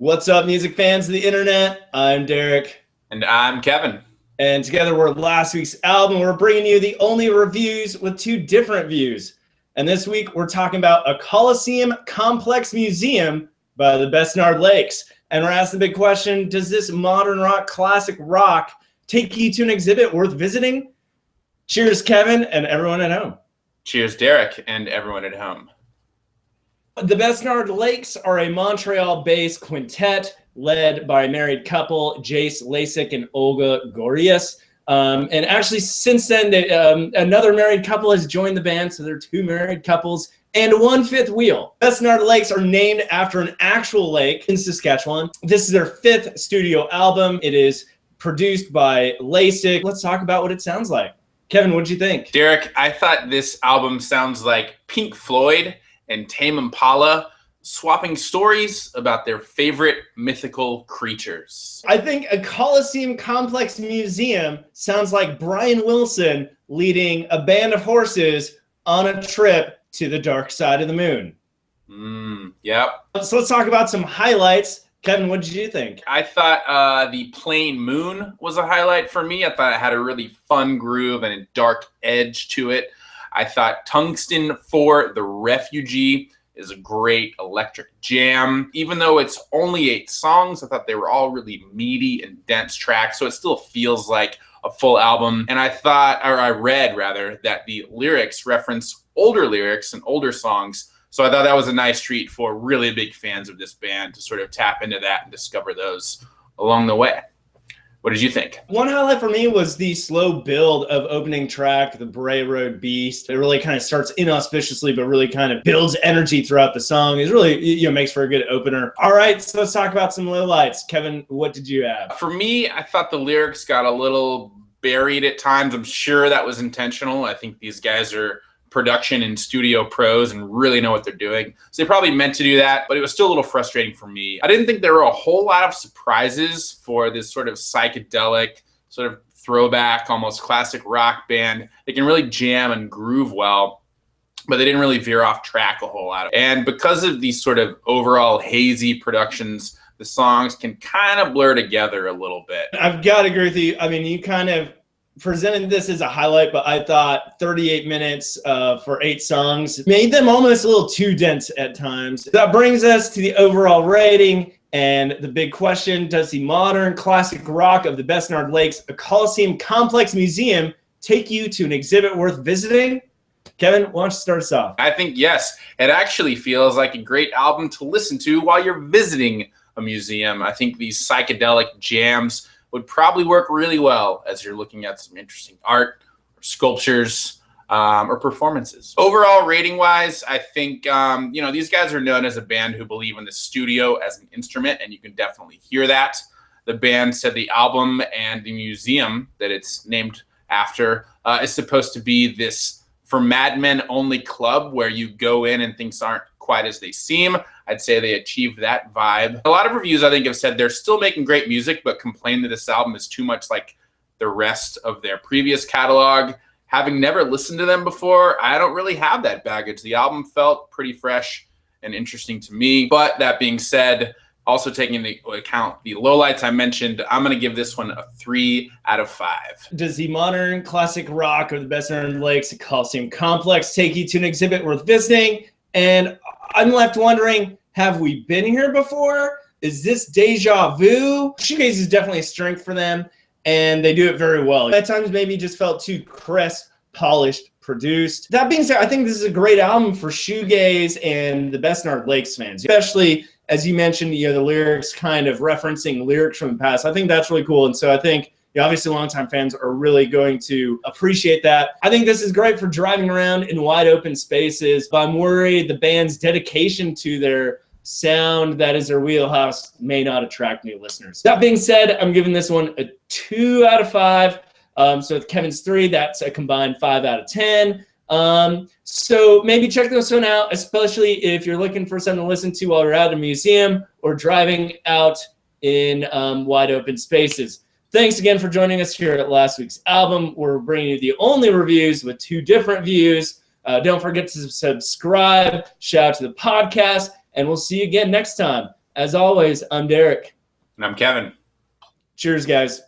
What's up, music fans of the internet? I'm Derek. And I'm Kevin. And together we're last week's album. We're bringing you the only reviews with two different views. And this week we're talking about a Coliseum Complex Museum by the Besnard Lakes. And we're asking the big question, does this modern rock, classic rock, take you to an exhibit worth visiting? Cheers, Kevin, and everyone at home. Cheers, Derek, and everyone at home. The Besnard Lakes are a Montreal-based quintet led by a married couple, Jace Lasik and Olga Gorias. And actually, since then, another married couple has joined the band, so there are two married couples and one fifth wheel. Besnard Lakes are named after an actual lake in Saskatchewan. This is their fifth studio album. It is produced by Lasik. Let's talk about what it sounds like. Kevin, what did you think? Derek, I thought this album sounds like Pink Floyd and Tame Impala swapping stories about their favorite mythical creatures. I think a Coliseum Complex Museum sounds like Brian Wilson leading a band of horses on a trip to the dark side of the moon. Yep. So let's talk about some highlights. Kevin, what did you think? I thought the Plain Moon was a highlight for me. I thought it had a really fun groove and a dark edge to it. I thought Tungsten for the Refugee is a great electric jam. Even though it's only 8 songs, I thought they were all really meaty and dense tracks, so it still feels like a full album. And I read rather, that the lyrics reference older lyrics and older songs, so I thought that was a nice treat for really big fans of this band to sort of tap into that and discover those along the way. What did you think? One highlight for me was the slow build of opening track, the Bray Road Beast. It really kind of starts inauspiciously, but really kind of builds energy throughout the song. It really makes for a good opener. All right, so let's talk about some lowlights. Kevin, what did you have? For me, I thought the lyrics got a little buried at times. I'm sure that was intentional. I think these guys are production and studio pros and really know what they're doing. So they probably meant to do that, but it was still a little frustrating for me. I didn't think there were a whole lot of surprises for this sort of psychedelic, sort of throwback, almost classic rock band. They can really jam and groove well, but they didn't really veer off track a whole lot. And because of these sort of overall hazy productions, the songs can kind of blur together a little bit. I've got to agree with you. I mean, you kind of presented this as a highlight, but I thought 38 minutes for 8 songs made them almost a little too dense at times. That brings us to the overall rating and the big question, does the modern classic rock of the Besnard Lakes, a Coliseum Complex Museum, take you to an exhibit worth visiting? Kevin, why don't you start us off? I think yes. It actually feels like a great album to listen to while you're visiting a museum. I think these psychedelic jams would probably work really well as you're looking at some interesting art or sculptures or performances. Overall, rating-wise, I think, these guys are known as a band who believe in the studio as an instrument, and you can definitely hear that. The band said the album and the museum that it's named after is supposed to be this for madmen only club where you go in and things aren't quite as they seem. I'd say they achieved that vibe. A lot of reviews, I think, have said they're still making great music, but complain that this album is too much like the rest of their previous catalog. Having never listened to them before, I don't really have that baggage. The album felt pretty fresh and interesting to me. But that being said, also taking into account the lowlights I mentioned, I'm going to give this one a 3 out of 5. Does the modern classic rock of the Besnard Lakes, the Coliseum Complex, take you to an exhibit worth visiting? And I'm left wondering, have we been here before? Is this deja vu? Shoegaze is definitely a strength for them, and they do it very well. At times, maybe just felt too crisp, polished, produced. That being said, I think this is a great album for shoegaze and the Besnard Lakes fans, especially as you mentioned, the lyrics kind of referencing lyrics from the past. I think that's really cool, and so I think obviously longtime fans are really going to appreciate that. I think this is great for driving around in wide open spaces, but I'm worried the band's dedication to their sound, that is their wheelhouse, may not attract new listeners. That being said, I'm giving this one a 2 out of 5. So with Kevin's 3, that's a combined 5 out of 10. So maybe check this one out, especially if you're looking for something to listen to while you're at a museum or driving out in wide open spaces. Thanks again for joining us here at last week's album. We're bringing you the only reviews with 2 different views. Don't forget to subscribe, shout out to the podcast, and we'll see you again next time. As always, I'm Derek. And I'm Kevin. Cheers, guys.